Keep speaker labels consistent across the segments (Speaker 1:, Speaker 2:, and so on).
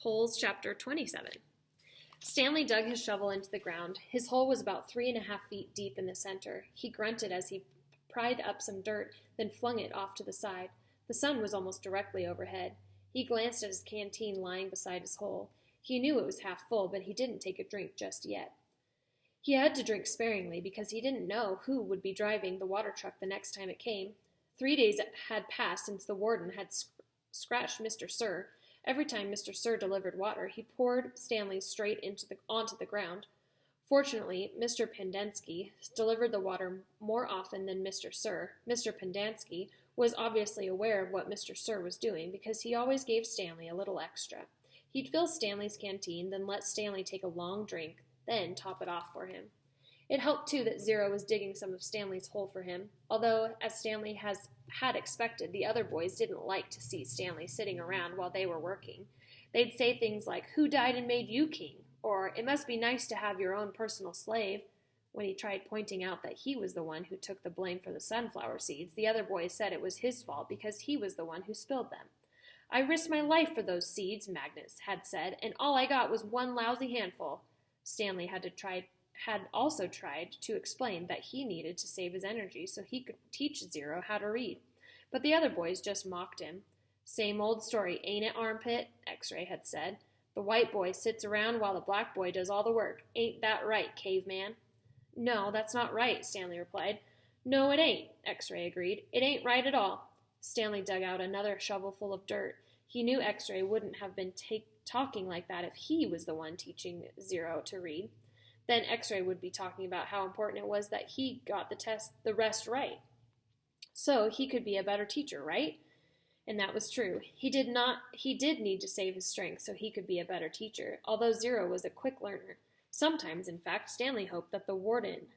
Speaker 1: Holes, Chapter 27. Stanley dug his shovel into the ground. His hole was about 3.5 feet deep in the center. He grunted as he pried up some dirt, then flung it off to the side. The sun was almost directly overhead. He glanced at his canteen lying beside his hole. He knew it was half full, but he didn't take a drink just yet. He had to drink sparingly because he didn't know who would be driving the water truck the next time it came. 3 days had passed since the warden had scratched Mr. Sir. Every time Mr. Sir delivered water, he poured Stanley straight onto the ground. Fortunately, Mr. Pendanski delivered the water more often than Mr. Sir. Mr. Pendanski was obviously aware of what Mr. Sir was doing because he always gave Stanley a little extra. He'd fill Stanley's canteen, then let Stanley take a long drink, then top it off for him. It helped, too, that Zero was digging some of Stanley's hole for him, although, as Stanley had expected, the other boys didn't like to see Stanley sitting around while they were working. They'd say things like, "Who died and made you king?" or "It must be nice to have your own personal slave." When he tried pointing out that he was the one who took the blame for the sunflower seeds, the other boys said it was his fault because he was the one who spilled them. "I risked my life for those seeds," Magnus had said, "and all I got was one lousy handful." Stanley had also tried to explain that he needed to save his energy so he could teach Zero how to read. But the other boys just mocked him. "Same old story, ain't it, Armpit?" X-Ray had said. "The white boy sits around while the black boy does all the work. Ain't that right, caveman?" "No, that's not right," Stanley replied. "No, it ain't," X-Ray agreed. "It ain't right at all." Stanley dug out another shovelful of dirt. He knew X-Ray wouldn't have been talking like that if he was the one teaching Zero to read. Then X-Ray would be talking about how important it was that he got the rest right. So he could be a better teacher, right? And that was true. He did need to save his strength so he could be a better teacher, although Zero was a quick learner. Sometimes, in fact, Stanley hoped the warden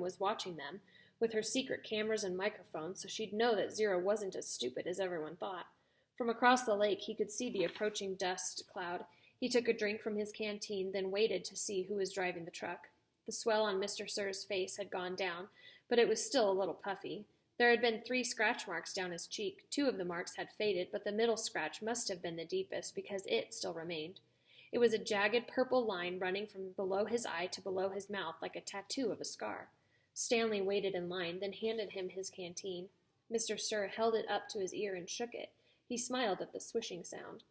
Speaker 1: was watching them with her secret cameras and microphones so she'd know that Zero wasn't as stupid as everyone thought. From across the lake, he could see the approaching dust cloud. He took a drink from his canteen, then waited to see who was driving the truck. The swell on Mr. Sir's face had gone down, but it was still a little puffy. There had been 3 scratch marks down his cheek. 2 of the marks had faded, but the middle scratch must have been the deepest because it still remained. It was a jagged purple line running from below his eye to below his mouth like a tattoo of a scar. Stanley waited in line, then handed him his canteen. Mr. Sir held it up to his ear and shook it. He smiled at the swishing sound.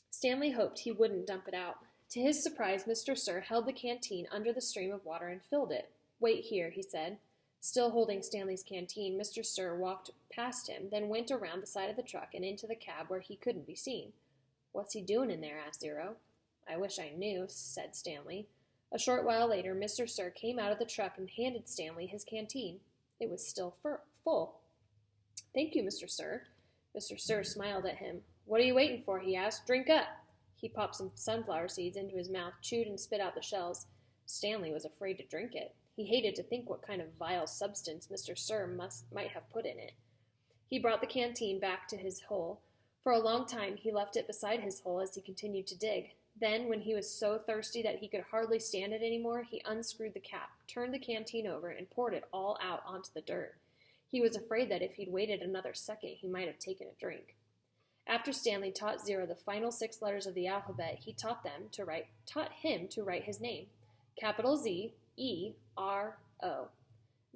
Speaker 1: Stanley hoped he wouldn't dump it out. To his surprise, Mr. Sir held the canteen under the stream of water and filled it. "Wait here," he said. Still holding Stanley's canteen, Mr. Sir walked past him, then went around the side of the truck and into the cab where he couldn't be seen. "What's he doing in there?" asked Zero. "I wish I knew," said Stanley. A short while later, Mr. Sir came out of the truck and handed Stanley his canteen. It was still full. "Thank you, Mr. Sir." Mr. Sir smiled at him. "What are you waiting for?" he asked. "Drink up." He popped some sunflower seeds into his mouth, chewed and spit out the shells. Stanley was afraid to drink it. He hated to think what kind of vile substance Mr. Sir might have put in it. He brought the canteen back to his hole. For a long time he left it beside his hole as he continued to dig. Then, when he was so thirsty that he could hardly stand it anymore, he unscrewed the cap, turned the canteen over, and poured it all out onto the dirt. He was afraid that if he'd waited another second, he might have taken a drink. After Stanley taught Zero the final 6 letters of the alphabet, he taught him to write his name. Capital Z, E, R, O.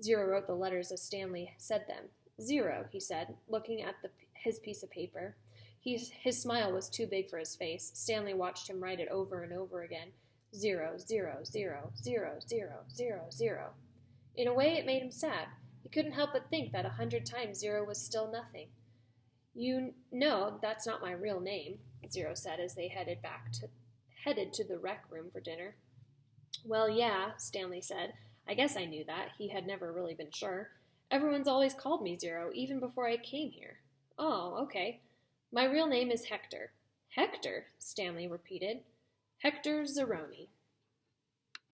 Speaker 1: Zero wrote the letters as Stanley said them. "Zero," he said, looking at his piece of paper. His smile was too big for his face. Stanley watched him write it over and over again. 0, 0, 0, 0, 0, 0, 0. In a way, it made him sad. He couldn't help but think that 100 times 0 was still nothing. "You know, that's not my real name," Zero said as they headed to the rec room for dinner. "Well, yeah," Stanley said. "I guess I knew that." He had never really been sure. "Everyone's always called me Zero, even before I came here." "Oh, okay. My real name is Hector." "Hector?" Stanley repeated. "Hector Zeroni."